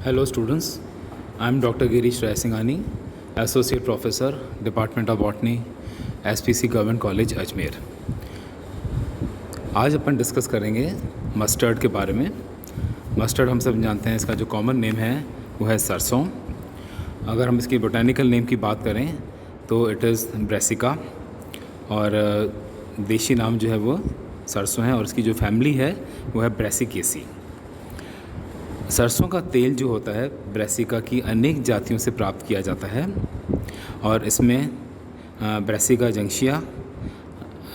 Hello students, I am Dr. Girish Raisinghani, Associate Professor, Department of Botany, SPC government college Ajmer. आज अपन discuss करेंगे mustard के बारे में। Mustard हम सब जानते हैं, इसका जो कॉमन नेम है वो है सरसों। अगर हम इसकी बोटेनिकल नेम की बात करें तो इट इज़ ब्रेसिका, और देशी नाम जो है वो सरसों है, और इसकी जो फैमिली है वो है ब्रेसिकेसी। सरसों का तेल जो होता है ब्रेसिका की अनेक जातियों से प्राप्त किया जाता है, और इसमें ब्रेसिका जंक्शिया,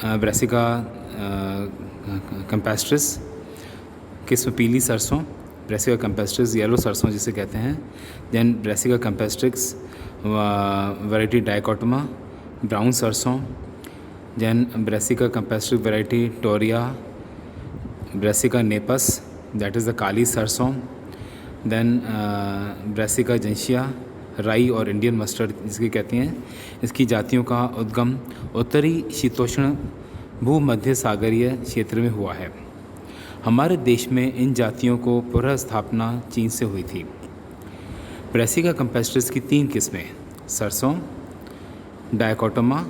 ब्रेसिका कैम्पेस्ट्रिस किस्म पीली सरसों, ब्रेसिका कैम्पेस्ट्रिस येलो सरसों जिसे कहते हैं, then Brassica campestris variety dichotoma brown सरसों, then Brassica campestris variety toria, Brassica napus that is the काली सरसों, दैन ब्रेसिका जंशिया राई और इंडियन मस्टर्ड जिसकी कहते हैं। इसकी जातियों का उद्गम उत्तरी शीतोष्ण भूमध्य सागरीय क्षेत्र में हुआ है। हमारे देश में इन जातियों को पुनः स्थापना चीन से हुई थी। ब्रेसिका कैम्पेस्ट्रिस की 3 किस्में सरसों, डाइकोटोमा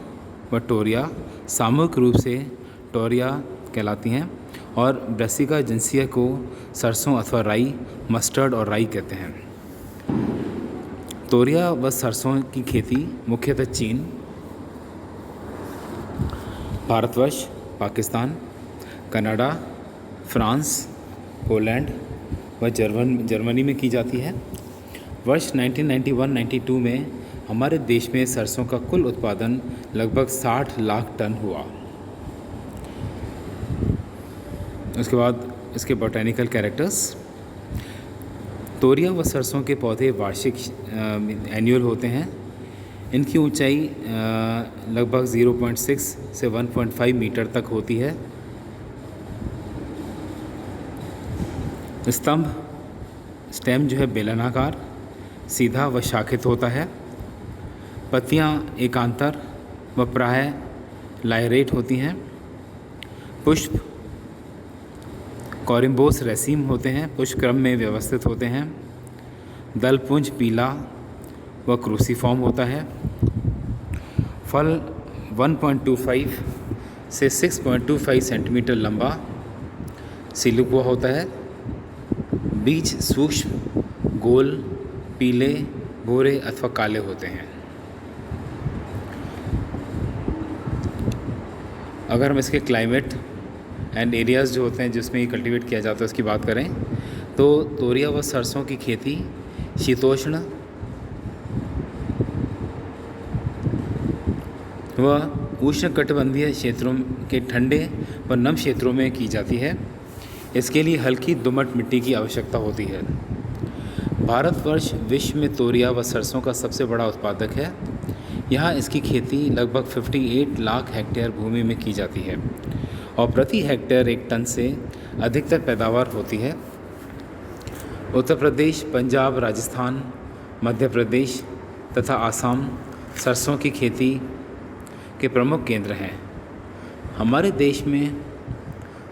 व टोरिया सामूहिक रूप से टोरिया कहलाती हैं, और ब्रेसिका जंसिया को सरसों अथवा राई, मस्टर्ड और राई कहते हैं। तोरिया व सरसों की खेती मुख्यतः चीन, Bharatvarsh, Pakistan, Canada, France, Poland व जर्मनी में की जाती है। वर्ष 1991-92 में हमारे देश में सरसों का कुल उत्पादन लगभग 60 लाख टन हुआ। उसके बाद इसके बोटेनिकल कैरेक्टर्स। तोरिया व सरसों के पौधे वार्षिक एनुअल होते हैं। इनकी ऊंचाई लगभग 0.6 से 1.5 मीटर तक होती है। स्टेम जो है बेलनाकार, सीधा व शाखित होता है। पत्तियां एकांतर व प्राय लायरेट होती हैं। पुष्प कॉरिम्बोस रेसिम होते हैं, पुष्प क्रम में व्यवस्थित होते हैं। दलपुंज पीला व क्रूसीफॉर्म होता है। फल 1.25 से 6.25 सेंटीमीटर लंबा सिलिकुआ होता है। बीज सूक्ष्म, गोल, पीले, भूरे अथवा काले होते हैं। अगर हम इसके क्लाइमेट एंड एरियाज़ जो होते हैं जिसमें ये कल्टीवेट किया जाता है उसकी बात करें तो तोरिया व सरसों की खेती शीतोष्ण व उष्णकटिबंधीय क्षेत्रों के ठंडे व नम क्षेत्रों में की जाती है। इसके लिए हल्की दोमट मिट्टी की आवश्यकता होती है। भारतवर्ष विश्व में तोरिया व सरसों का सबसे बड़ा उत्पादक है। यहाँ इसकी खेती लगभग 58 लाख हेक्टेयर भूमि में की जाती है, और प्रति हेक्टेयर 1 टन से अधिकतर पैदावार होती है। उत्तर प्रदेश, पंजाब, राजस्थान, मध्य प्रदेश तथा आसाम सरसों की खेती के प्रमुख केंद्र हैं। हमारे देश में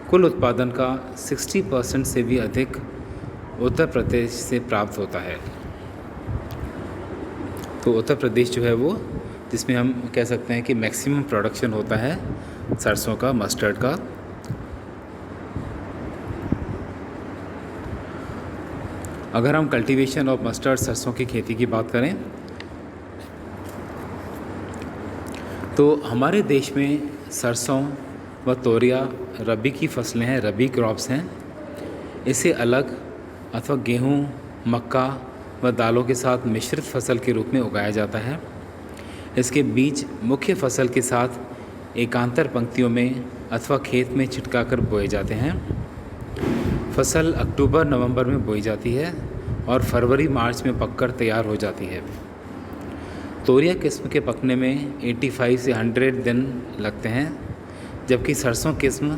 कुल उत्पादन का 60% से भी अधिक उत्तर प्रदेश से प्राप्त होता है। तो उत्तर प्रदेश जो है वो जिसमें हम कह सकते हैं कि मैक्सिमम प्रोडक्शन होता है सरसों का, मस्टर्ड का। अगर हम कल्टीवेशन ऑफ मस्टर्ड सरसों की खेती की बात करें तो हमारे देश में सरसों व तोरिया रबी की फसलें हैं, रबी क्रॉप्स हैं। इसे अलग अथवा गेहूँ, मक्का व दालों के साथ मिश्रित फसल के रूप में उगाया जाता है। इसके बीज मुख्य फसल के साथ एकांतर पंक्तियों में अथवा खेत में छिटकाकर बोए जाते हैं। फसल अक्टूबर-नवंबर में बोई जाती है और फरवरी-मार्च में पककर तैयार हो जाती है। तोरिया किस्म के पकने में 85 से 100 दिन लगते हैं, जबकि सरसों किस्म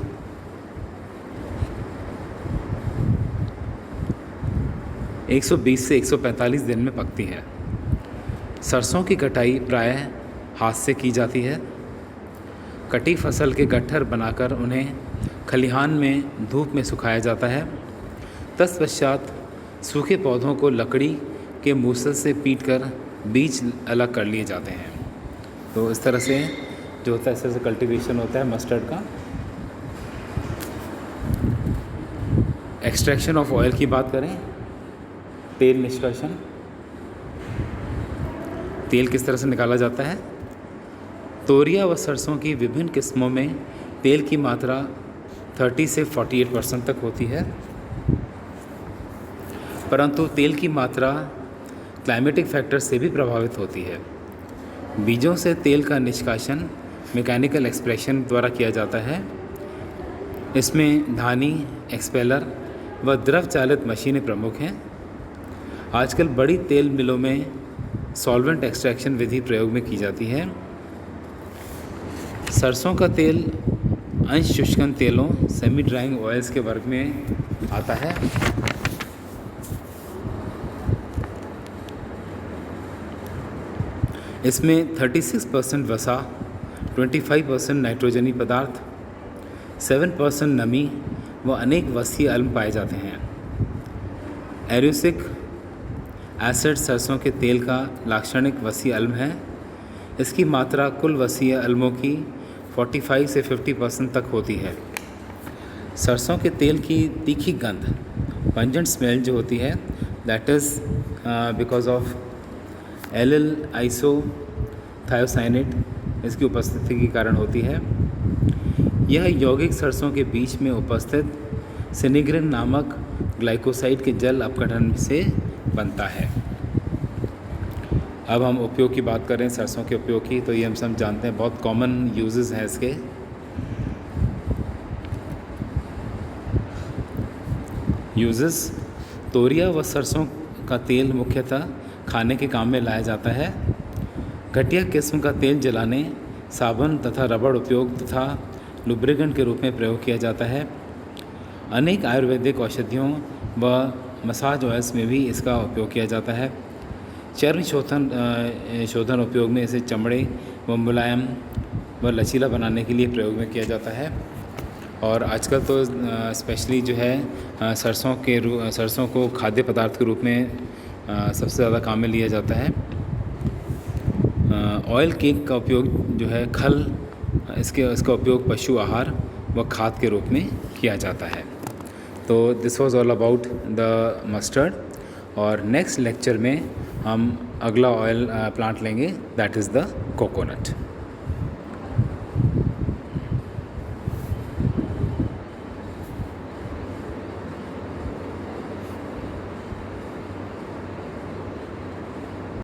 120 से 145 दिन में पकती है। सरसों की कटाई प्रायः हाथ से की जाती है। कटी फसल के गट्ठर बनाकर उन्हें खलिहान में धूप में सुखाया जाता है। तत्पश्चात सूखे पौधों को लकड़ी के मूसल से पीटकर बीज अलग कर लिए जाते हैं। तो इस तरह से जो होता है, इस तरह से कल्टीवेशन होता है मस्टर्ड का। एक्सट्रैक्शन ऑफ ऑयल की बात करें, तेल निष्कासन, तेल किस तरह से निकाला जाता है। तोरिया व सरसों की विभिन्न किस्मों में तेल की मात्रा 30 से 48% तक होती है, परंतु तेल की मात्रा क्लाइमेटिक फैक्टर से भी प्रभावित होती है। बीजों से तेल का निष्कासन मैकेनिकल एक्सप्रेशन द्वारा किया जाता है। इसमें धानी, एक्सपेलर व द्रव चालित मशीनें प्रमुख हैं। आजकल बड़ी तेल मिलों में सॉल्वेंट एक्सट्रैक्शन विधि प्रयोग में की जाती है। सरसों का तेल अंश शुष्कन तेलों सेमी ड्राइंग ऑयल्स के वर्ग में आता है। इसमें 36% वसा, 25% नाइट्रोजनी पदार्थ, 7% नमी व अनेक वसीय अम्ल पाए जाते हैं। एरुसिक एसिड सरसों के तेल का लाक्षणिक वसीय अम्ल है। इसकी मात्रा कुल वसीय अम्लों की 45 से 50% तक होती है। सरसों के तेल की तीखी गंध, पंजेंट स्मेल जो होती है, that is because of allyl isothiocyanate, इसकी उपस्थिति के कारण होती है। यह यौगिक सरसों के बीज में उपस्थित सिनिग्रिन नामक ग्लाइकोसाइड के जल अपघटन से बनता है। अब हम उपयोग की बात करें सरसों के उपयोग की, तो ये हम सब जानते हैं, बहुत कॉमन यूजेस हैं इसके। यूजेस, तोरिया व सरसों का तेल मुख्यतः खाने के काम में लाया जाता है। घटिया किस्म का तेल जलाने, साबुन तथा रबड़ उपयोग तथा लुब्रिकेंट के रूप में प्रयोग किया जाता है। अनेक आयुर्वेदिक औषधियों व मसाज ऑयल्स में भी इसका उपयोग किया जाता है। चर्म शोधन उपयोग में इसे चमड़े व मुलायम व लचीला बनाने के लिए प्रयोग में किया जाता है। और आजकल तो स्पेशली जो है सरसों को खाद्य पदार्थ के रूप में सबसे ज़्यादा काम में लिया जाता है। ऑयल केक का उपयोग जो है खल, इसका उपयोग पशु आहार व खाद के रूप में किया जाता है। तो this was all about the mustard, और नेक्स्ट लेक्चर में हम अगला ऑयल प्लांट लेंगे, दैट इज़ द कोकोनट।